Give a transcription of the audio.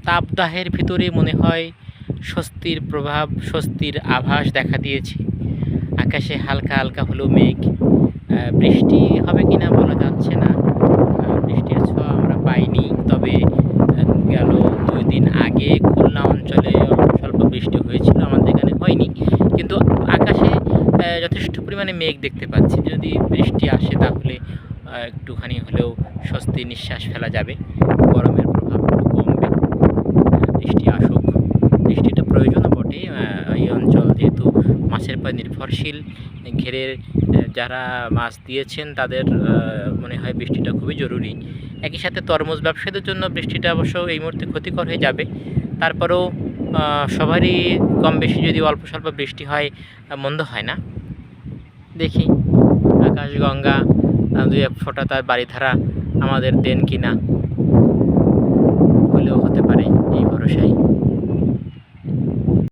তাপদাহের ভিতরে মনে হয় স্বস্তির প্রভাব, স্বস্তির আভাস দেখা দিয়েছে। আকাশে হালকা হালকা হলেও মেঘ। বৃষ্টি হবে কি না বলা যাচ্ছে না, বৃষ্টির ছোঁয়া আমরা পাইনি। তবে গেল 2 দিন আগে খুলনা অঞ্চলে স্বল্প বৃষ্টি হয়েছিল, আমাদের এখানে হয়নি। কিন্তু আকাশে যথেষ্ট পরিমাণে মেঘ দেখতে পাচ্ছি। যদি বৃষ্টি আসে তাহলে একটুখানি হলেও স্বস্তির নিঃশ্বাস ফেলা যাবে, গরমের প্রভাব একটু কমবে। বৃষ্টি আসুক, বৃষ্টিটা প্রয়োজনও বটে। এই অঞ্চল যেহেতু মাছের উপর নির্ভরশীল, ঘেরের যারা মাছ দিয়েছেন তাদের মনে হয় বৃষ্টিটা খুবই জরুরি। একই সাথে তরমুজ ব্যবসায়ীদের জন্য বৃষ্টিটা অবশ্য এই মুহূর্তে ক্ষতিকর হয়ে যাবে। তারপরেও সবারই কম বেশি যদি অল্প স্বল্প বৃষ্টি হয় মন্দ হয় না। দেখি আকাশগঙ্গা 2-1 ফোঁটা তার বারিধারা আমাদের দেন কি না।